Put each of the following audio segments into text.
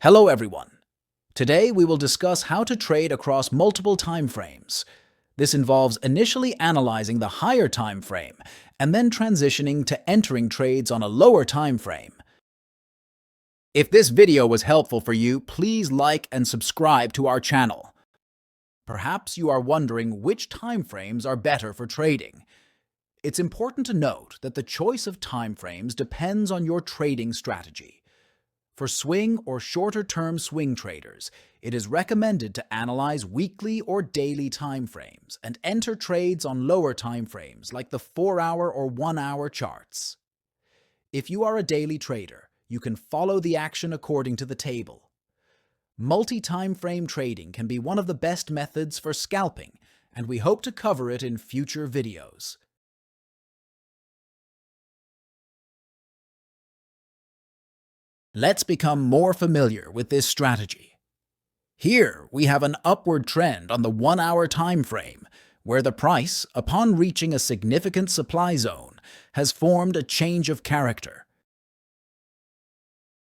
Hello everyone. Today we will discuss how to trade across multiple time frames. This involves initially analyzing the higher time frame and then transitioning to entering trades on a lower time frame. If this video was helpful for you, please like and subscribe to our channel. Perhaps you are wondering which time frames are better for trading. It's important to note that the choice of time frames depends on your trading strategy. For swing or shorter-term swing traders, it is recommended to analyze weekly or daily time frames and enter trades on lower time frames like the 4-hour or 1-hour charts. If you are a daily trader, you can follow the action according to the table. Multi-timeframe trading can be one of the best methods for scalping, and we hope to cover it in future videos. Let's become more familiar with this strategy. Here we have an upward trend on the 1-hour time frame, where the price, upon reaching a significant supply zone, has formed a change of character.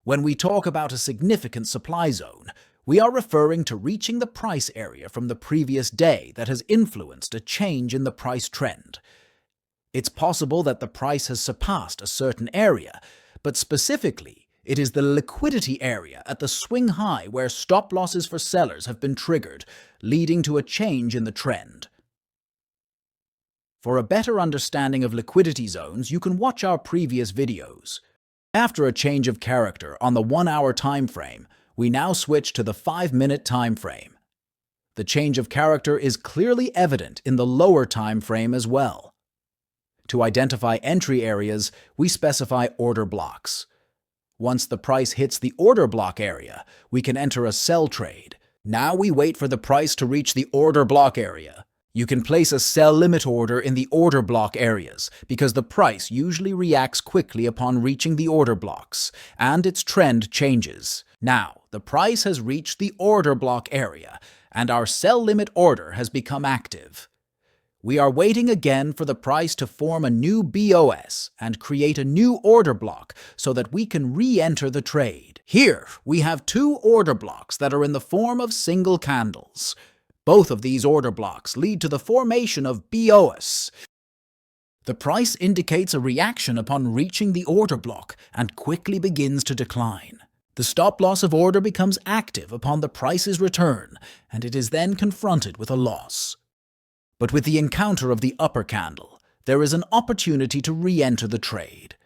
When we talk about a significant supply zone, we are referring to reaching the price area from the previous day that has influenced a change in the price trend. It's possible that the price has surpassed a certain area, but specifically, it is the liquidity area at the swing high where stop losses for sellers have been triggered, leading to a change in the trend. For a better understanding of liquidity zones, you can watch our previous videos. After a change of character on the 1-hour time frame, we now switch to the 5-minute time frame. The change of character is clearly evident in the lower time frame as well. To identify entry areas, we specify order blocks. Once the price hits the order block area, we can enter a sell trade. Now we wait for the price to reach the order block area. You can place a sell limit order in the order block areas because the price usually reacts quickly upon reaching the order blocks, and its trend changes. Now, the price has reached the order block area, and our sell limit order has become active. We are waiting again for the price to form a new B.O.S. and create a new order block so that we can re-enter the trade. Here, we have two order blocks that are in the form of single candles. Both of these order blocks lead to the formation of B.O.S. The price indicates a reaction upon reaching the order block and quickly begins to decline. The stop loss of order becomes active upon the price's return, and it is then confronted with a loss. But with the encounter of the upper candle, there is an opportunity to re-enter the trade.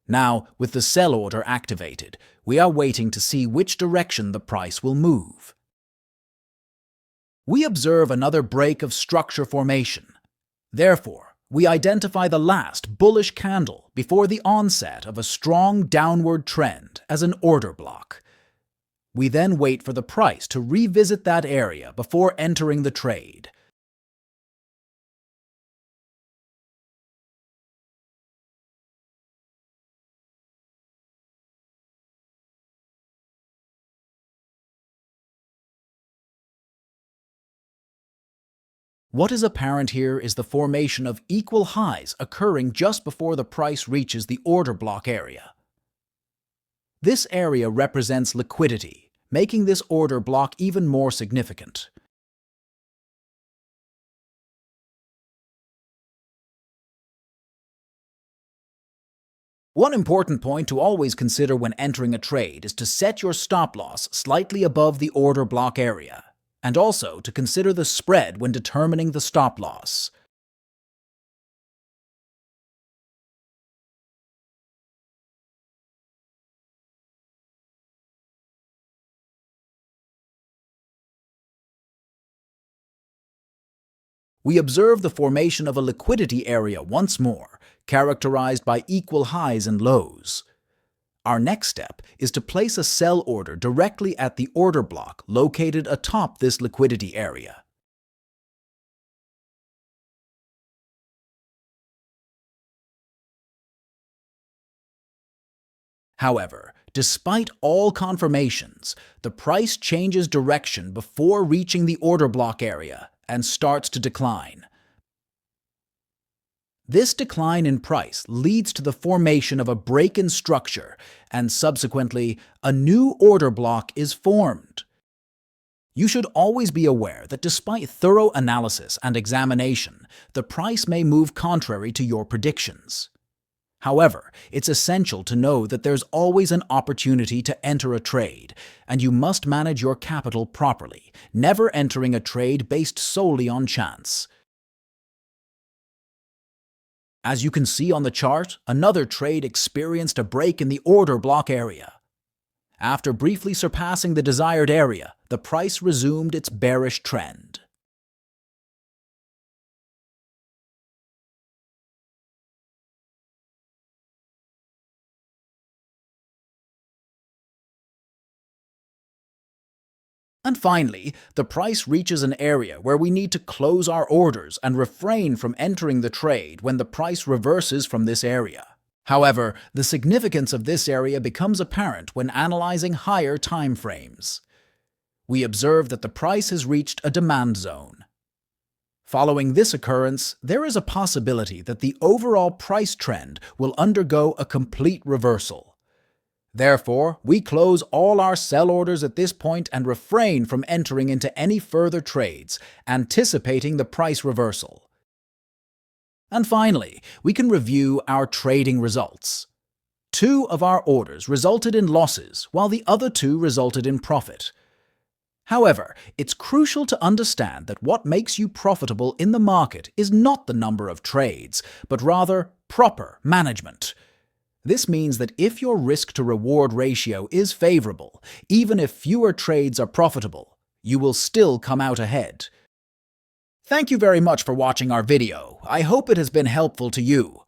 Now, with the sell order activated, we are waiting to see which direction the price will move. We observe another break of structure formation. Therefore, we identify the last bullish candle before the onset of a strong downward trend as an order block. We then wait for the price to revisit that area before entering the trade. What is apparent here is the formation of equal highs occurring just before the price reaches the order block area. This area represents liquidity, making this order block even more significant. One important point to always consider when entering a trade is to set your stop loss slightly above the order block area, and also to consider the spread when determining the stop loss. We observe the formation of a liquidity area once more, characterized by equal highs and lows. Our next step is to place a sell order directly at the order block located atop this liquidity area. However, despite all confirmations, the price changes direction before reaching the order block area and starts to decline. This decline in price leads to the formation of a break in structure, and subsequently, a new order block is formed. You should always be aware that despite thorough analysis and examination, the price may move contrary to your predictions. However, it's essential to know that there's always an opportunity to enter a trade, and you must manage your capital properly, never entering a trade based solely on chance. As you can see on the chart, another trade experienced a break in the order block area. After briefly surpassing the desired area, the price resumed its bearish trend. And finally, the price reaches an area where we need to close our orders and refrain from entering the trade when the price reverses from this area. However, the significance of this area becomes apparent when analyzing higher time frames. We observe that the price has reached a demand zone. Following this occurrence, there is a possibility that the overall price trend will undergo a complete reversal. Therefore, we close all our sell orders at this point and refrain from entering into any further trades, anticipating the price reversal. And finally, we can review our trading results. 2 of our orders resulted in losses, while the other 2 resulted in profit. However, it's crucial to understand that what makes you profitable in the market is not the number of trades, but rather proper management. This means that if your risk-to-reward ratio is favorable, even if fewer trades are profitable, you will still come out ahead. Thank you very much for watching our video. I hope it has been helpful to you.